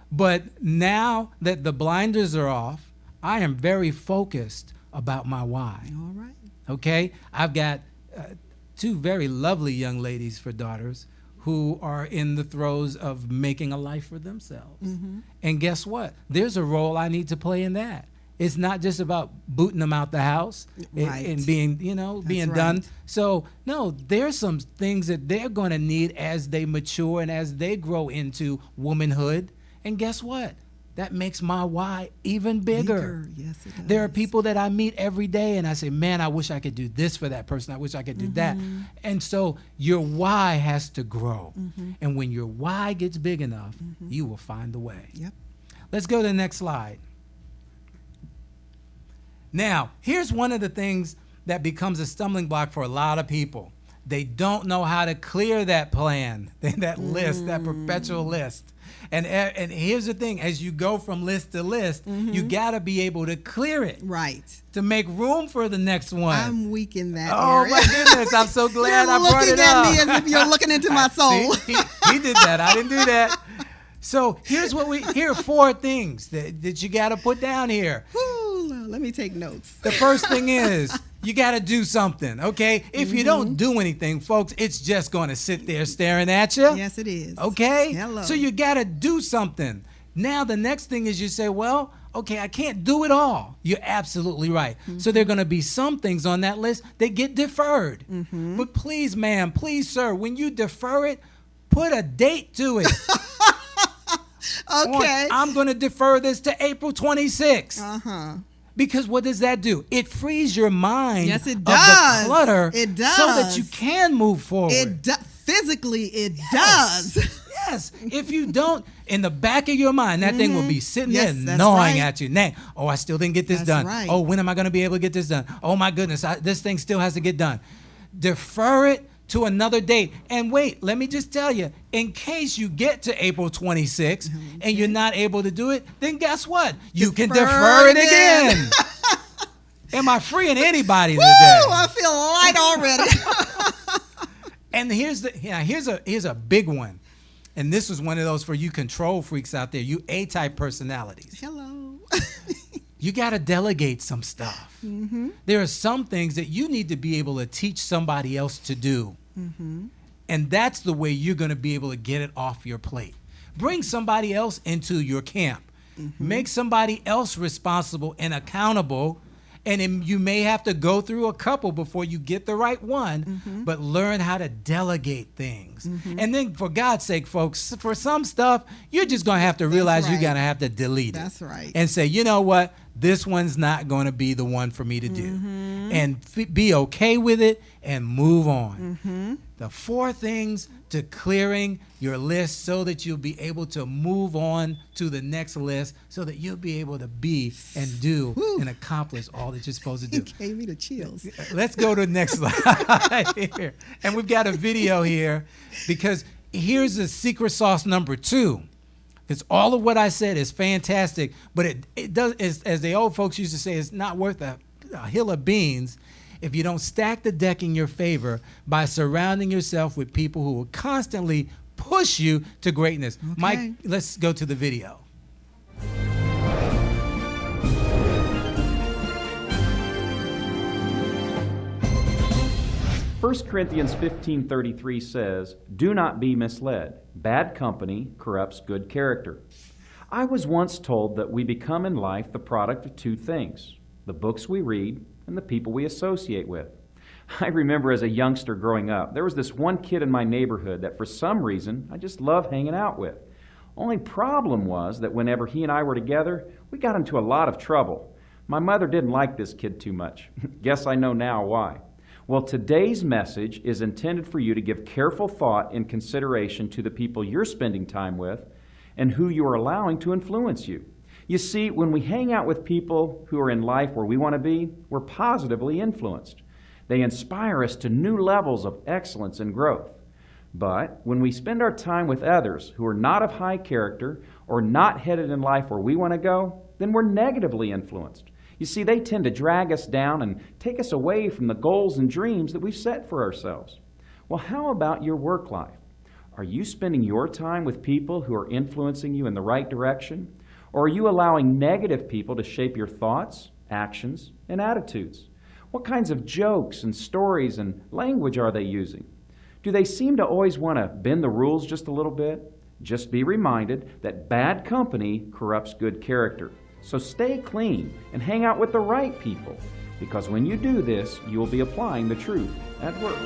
But now that the blinders are off, I am very focused about my why. All right. Okay? I've got two very lovely young ladies for daughters who are in the throes of making a life for themselves. And guess what? There's a role I need to play in that. It's not just about booting them out the house and being, being done. So, no, there's some things that they're going to need as they mature and as they grow into womanhood. And guess what? That makes my why even bigger. Yes, it does. There are people that I meet every day and I say, man, I wish I could do this for that person. I wish I could do that. And so your why has to grow. And when your why gets big enough, you will find the way. Yep. Let's go to the next slide. Now, here's one of the things that becomes a stumbling block for a lot of people. They don't know how to clear that plan, that list, that perpetual list. And here's the thing, as you go from list to list, you got to be able to clear it. Right. To make room for the next one. I'm weak in that Oh, area. my goodness. I'm so glad I brought it up. You're looking at me as if you're looking into my soul. See, he did that. I didn't do that. So here are 4 things that you got to put down here. Ooh, let me take notes. The first thing is you got to do something, okay? If you don't do anything, folks, it's just going to sit there staring at you. Yes, it is. Okay? Hello. So you got to do something. Now, the next thing is you say, well, okay, I can't do it all. You're absolutely right. So there are going to be some things on that list that get deferred. But please, ma'am, please, sir, when you defer it, put a date to it. Okay. I'm going to defer this to April 26th. Because what does that do? It frees your mind Yes, it of does. the clutter It does. so that you can move forward. Physically, it does. Yes. If you don't, in the back of your mind, that thing will be sitting Yes, there that's gnawing right. at you. Now, oh, I still didn't get this That's done. right. Oh, when am I going to be able to get this done? Oh, my goodness, this thing still has to get done. Defer it to another date. And wait, let me just tell you, in case you get to April 26th and you're not able to do it, then guess what? You can defer it again. Am I freeing anybody today? I feel light already. And here's a big one. And this was one of those for you control freaks out there, you A-type personalities. Hello. You got to delegate some stuff. There are some things that you need to be able to teach somebody else to do. And that's the way you're going to be able to get it off your plate. Bring somebody else into your camp. Make somebody else responsible and accountable. And you may have to go through a couple before you get the right one, but learn how to delegate things. And then, for God's sake, folks, for some stuff, you're just going to have to realize you're going to have to delete it. That's right. And say, you know what? this one's not going to be the one for me to do. And be okay with it and move on. The 4 things to clearing your list so that you'll be able to move on to the next list, so that you'll be able to be and do and accomplish all that you're supposed to do. It gave me the chills. Let's go to the next slide here. And we've got a video here, because here's the secret sauce number 2. Because all of what I said is fantastic, but it does, as the old folks used to say, it's not worth a hill of beans if you don't stack the deck in your favor by surrounding yourself with people who will constantly push you to greatness. Okay. Mike, let's go to the video. 1 Corinthians 15:33 says, "Do not be misled. Bad company corrupts good character." I was once told that we become in life the product of 2 things: the books we read and the people we associate with. I remember as a youngster growing up, there was this one kid in my neighborhood that for some reason I just loved hanging out with. Only problem was that whenever he and I were together, we got into a lot of trouble. My mother didn't like this kid too much. Guess I know now why. Well, today's message is intended for you to give careful thought and consideration to the people you're spending time with and who you are allowing to influence you. You see, when we hang out with people who are in life where we want to be, we're positively influenced. They inspire us to new levels of excellence and growth. But when we spend our time with others who are not of high character or not headed in life where we want to go, then we're negatively influenced. You see, they tend to drag us down and take us away from the goals and dreams that we've set for ourselves. Well, how about your work life? Are you spending your time with people who are influencing you in the right direction? Or are you allowing negative people to shape your thoughts, actions, and attitudes? What kinds of jokes and stories and language are they using? Do they seem to always want to bend the rules just a little bit? Just be reminded that bad company corrupts good character. So stay clean and hang out with the right people, because when you do this, you will be applying the truth at work.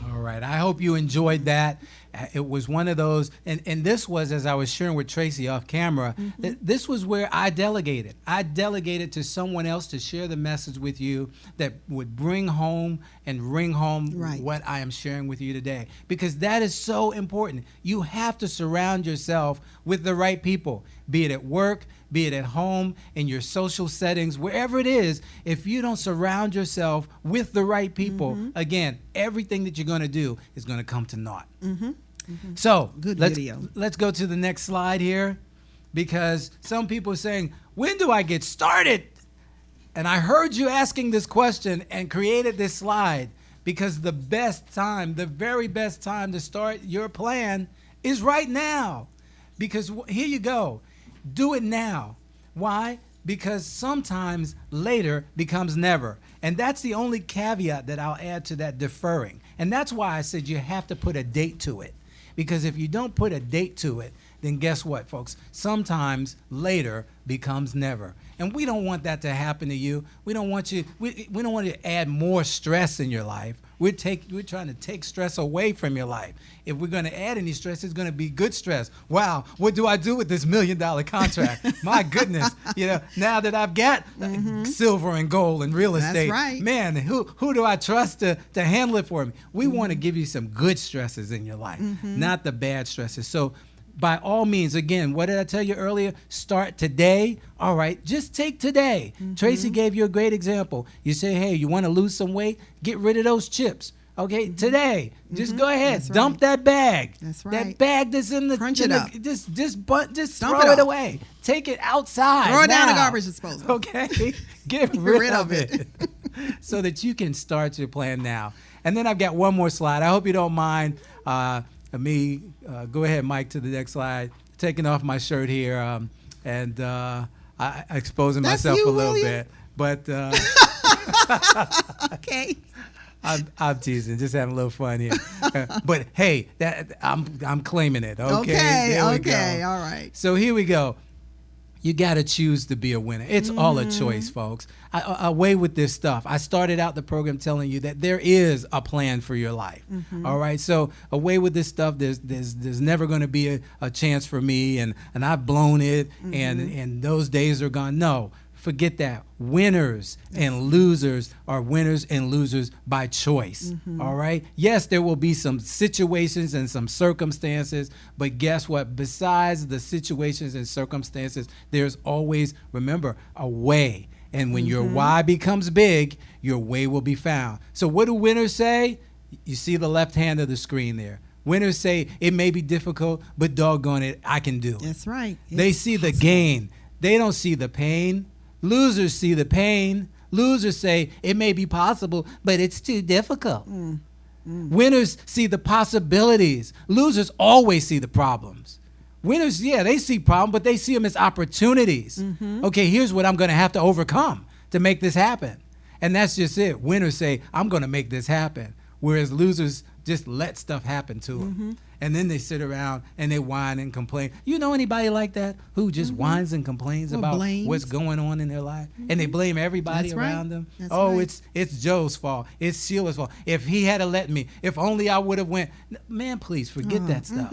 All right, I hope you enjoyed that. It was one of those, and this was, as I was sharing with Tracy off camera, this was where I delegated. I delegated to someone else to share the message with you that would bring home and ring home what I am sharing with you today. Because that is so important. You have to surround yourself with the right people, be it at work, be it at home, in your social settings, wherever it is. If you don't surround yourself with the right people, again, everything that you're going to do is going to come to naught. So let's go to the next slide here, because some people are saying, when do I get started? And I heard you asking this question and created this slide, because the best time, the very best time to start your plan is right now. Because here you go. Do it now. Why? Because sometimes later becomes never. And that's the only caveat that I'll add to that deferring. And that's why I said you have to put a date to it. Because if you don't put a date to it, then guess what, folks? Sometimes later becomes never. And we don't want that to happen to you. We don't want you, we don't want to add more stress in your life. We're trying to take stress away from your life. If we're going to add any stress, it's going to be good stress. Wow, what do I do with this $1 million contract? My goodness, now that I've got silver and gold and real estate, man, who do I trust to handle it for me? We want to give you some good stresses in your life, not the bad stresses. So by all means, again, what did I tell you earlier? Start today. All right, just take today. Tracy gave you a great example. You say, hey, you want to lose some weight? Get rid of those chips. Okay, today, just go ahead, dump that bag. That's right. That bag that's in the Crunch it up. Just throw it away. Take it outside. Throw it down the now. garbage disposal. Okay, get rid of it, so that you can start your plan now. And then I've got one more slide. I hope you don't mind me. Go ahead, Mike, to the next slide. Taking off my shirt here, and I exposing myself a little bit, but okay. I'm teasing, just having a little fun here. But hey, I'm claiming it. Okay, Okay, there we go. all right. So here we go. You got to choose to be a winner. It's all a choice, folks. Away with this stuff. I started out the program telling you that there is a plan for your life. All right. So away with this stuff. There's never going to be a chance for me, and I've blown it, and those days are gone. No. Forget that. Winners and losers are winners and losers by choice. All right? Yes, there will be some situations and some circumstances, but guess what? Besides the situations and circumstances, there's always, remember, a way. And when your why becomes big, your way will be found. So what do winners say? You see the left hand of the screen there. Winners say, it may be difficult, but doggone it, I can do it. That's right. They see the gain. They don't see the pain. Losers see the pain. Losers say, it may be possible, but it's too difficult. Winners see the possibilities. Losers always see the problems. Winners, yeah, they see problems, but they see them as opportunities. Okay, here's what I'm going to have to overcome to make this happen. And that's just it. Winners say, I'm going to make this happen. Whereas losers just let stuff happen to them. And then they sit around and they whine and complain. You know anybody like that who just whines and complains about what's going on in their life? And they blame everybody around them. That's oh, right. it's Joe's fault. It's Sheila's fault. If he had let me, if only I would have went. Man, please forget that stuff.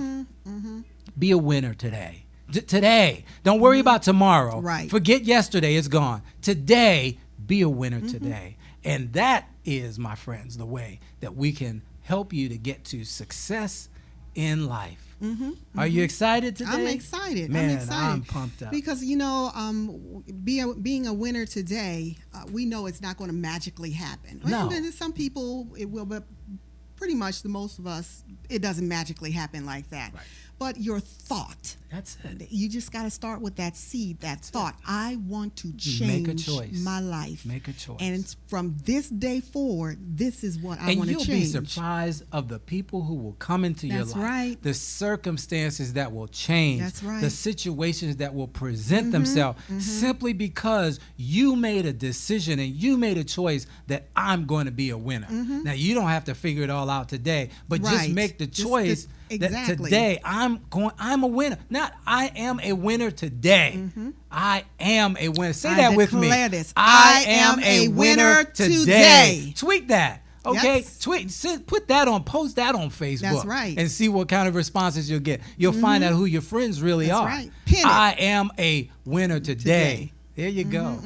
Be a winner today. Today. Don't worry about tomorrow. Right. Forget yesterday. It's gone. Today, be a winner today. And that is, my friends, the way that we can help you to get to success in life. Are you excited today? I'm excited. Man, I'm excited. I'm pumped up. Because, you know, being a winner today, we know it's not going to magically happen. No. And some people, it will, but pretty much the most of us, it doesn't magically happen like that. Right. But your thought, That's it. you just got to start with that seed, that thought. I want to Make a change choice. my life. Make a choice. And from this day forward, this is what I And want to you'll change. be surprised of the people who will come into your That's life. right. The circumstances that will change. That's right. The situations that will present themselves simply because you made a decision and you made a choice that I'm going to be a winner. Now, you don't have to figure it all out today, but just Right. make the Just choice that exactly. today I'm a winner. Not I am a winner today. I am a winner. Say I that with me. declare this. I am a winner today. Tweet that. Okay, Yes. put that on, post that on Facebook. That's right. And see what kind of responses you'll get. You'll find out who your friends really That's are. right. Pin it. I am a winner today. There you go.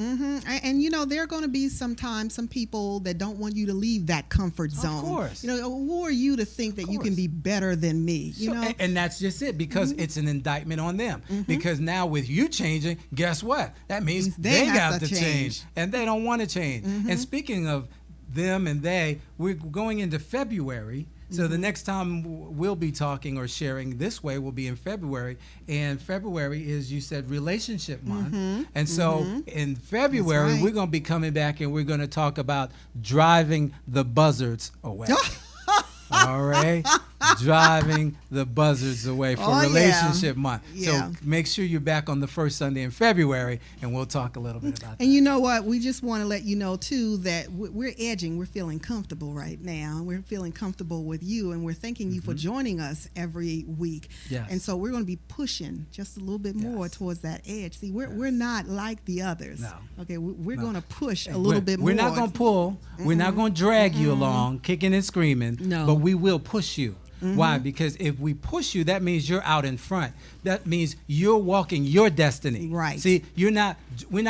And you know, there are going to be sometimes some people that don't want you to leave that comfort zone. Of course. You know, who are you to think that you can be better than me? You know, And that's just it, because it's an indictment on them. Because now with you changing, guess what? That means They they have got to to change. And they don't want to change. And speaking of them and they, we're going into February. So the next time we'll be talking or sharing this way will be in February. And February is, you said, relationship month. And so in February, right. we're going to be coming back and we're going to talk about driving the buzzards away. All right? Driving the buzzards away for Oh, yeah. relationship month. Yeah. So make sure you're back on the first Sunday in February, and we'll talk a little bit about that. and you know what? We just want to let you know too that we're edging. We're feeling comfortable right now. We're feeling comfortable with you, and we're thanking you for joining us every week. Yes. And so we're going to be pushing just a little bit more Yes. towards that edge. See, we're not like the others. No. Okay, we're No. going to push a little bit more. We're not going to pull. We're not going to drag you along, kicking and screaming. No. But we will push you. Why? Because if we push you, that means you're out in front. That means you're walking your destiny. Right. See, we're not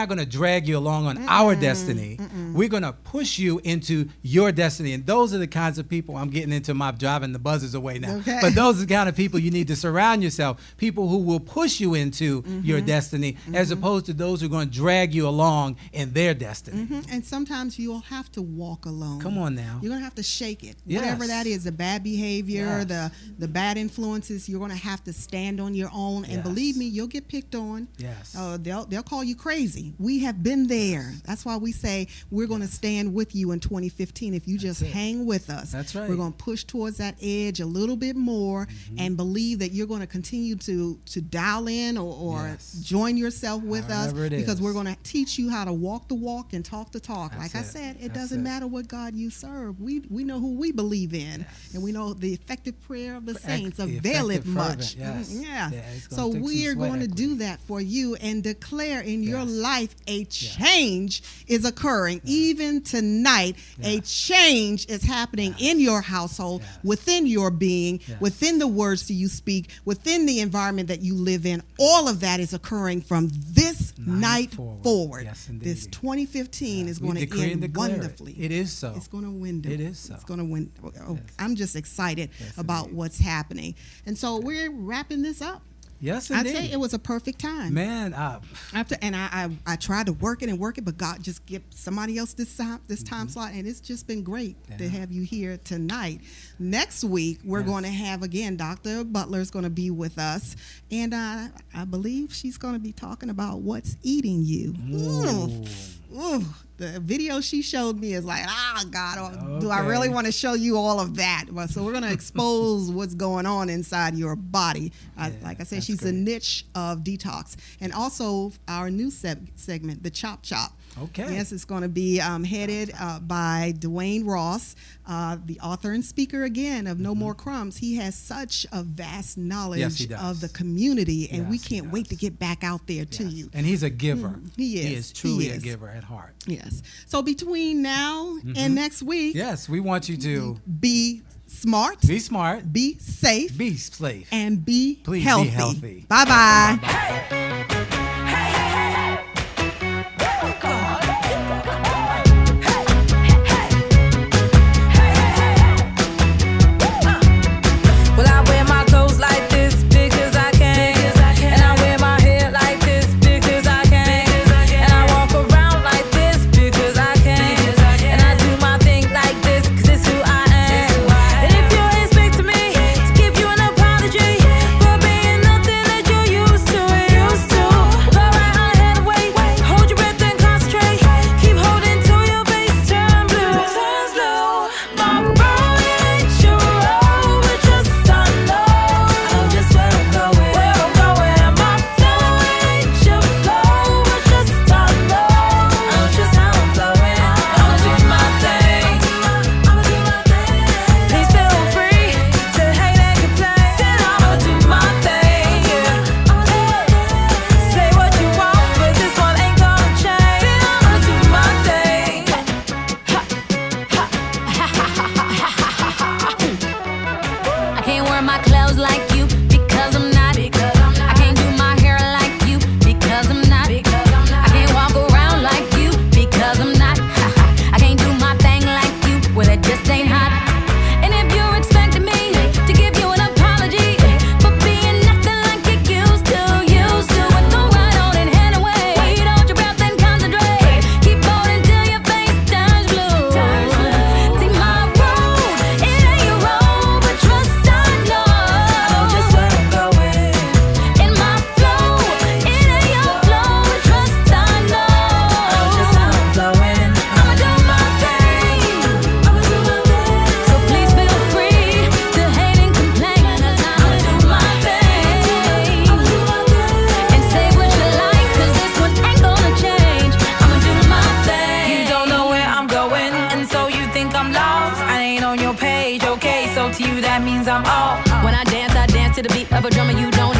going to drag you along on our destiny. We're going to push you into your destiny. And those are the kinds of people, I'm getting into my driving the buzzers away now. Okay. But those are the kind of people you need to surround yourself. People who will push you into your destiny, as opposed to those who are going to drag you along in their destiny. And sometimes you'll have to walk alone. Come on now. You're going to have to shake it. Yes. Whatever that is, the bad behavior, Yes. the bad influences, you're going to have to stand on your own. And Yes. believe me, you'll get picked on. Yes. They'll call you crazy. We have been there. That's why we say we're going to stand with you in 2015. If you just it. hang with us. That's right. We're going to push towards that edge a little bit more and believe that you're going to continue to dial in or Yes. join yourself with us, However it because is. we're going to teach you how to walk the walk and talk the talk. That's Like I it. said, it That's doesn't it. matter what God you serve. We know who we believe in, Yes. and we know the effective effective prayer of the The saints availeth effective fervent, much. yes. Yeah. Yeah, it's gonna So take some we are sweat going to equity. do that for you and declare in your Yes. life a change is occurring. Even tonight, a change is happening in your household, within your being, within the words that you speak, within the environment that you live in. All of that is occurring from this night forward. Yes, indeed. This 2015 is We going to decree and end declare it. wonderfully. It is so. It's going to win. It is so. It's going to win. Oh, Yes. I'm just excited Yes, about indeed. what's happening. And so we're wrapping this up. Yes, I indeed. tell you, it was a perfect time. Man, I tried to work it, but God just give somebody else this time slot, and it's just been great to have you here tonight. Next week, we're going to have, again, Dr. Butler's going to be with us, and I believe she's going to be talking about what's eating you. Ooh, the video she showed me is like, God, do I really want to show you all of that? Well, so we're going to expose what's going on inside your body. Like I said, she's a niche of detox. And also our new segment, the Chop Chop. Okay. Yes, it's going to be headed by Dwayne Ross, the author and speaker, again, of No More Crumbs. He has such a vast knowledge of the community, and we can't wait to get back out there to you. And he's a giver. He is. He is truly a giver at heart. Yes. So between now and next week, yes, we want you to be smart, be smart, be safe, be safe, and be Please healthy. be healthy. Bye-bye. Well, I wear my clothes like this because I can. And I wear my hair like this because I can. And I walk around like this because I can. And I do my thing like this because it's who I am. And if you expect me to give you an apology for being nothing that you're used to, well, go right on ahead and wait. Hold your breath and concentrate. Keep holding till your face turn blue. My road ain't your road, but just I know just where I'm going. And my flow ain't your flow, but just I know just how I'm flowing. I'ma do my thing. Please feel free to hate and complain. I'ma do my thing. Say what you want, but this one ain't gonna change. I'ma do my thing. I can't wear my clothes like you because I'm not. I can't do my hair like you because I'm not. I can't walk around like you because I'm not. I can't do my thing like you, well, it just ain't hot. And if you're expecting me to give you an apology for being nothing like you used to, well, go right on and head away. Hold your breath and concentrate. Keep holding till your face turns blue. See, my road, it ain't your road, but trust I know just where I'm going. In my flow, it ain't your flow, but trust I know just how I'm flowing. I'ma do my thing. So please feel free to hate and complain. I'ma do my thing. And say what you like, 'cause this one ain't gonna change. I'ma do my thing. You don't know where I'm going, and so you think I'm lost. I ain't on your page, okay? So to you that means I'm off. When I dance to the beat of a drummer you don't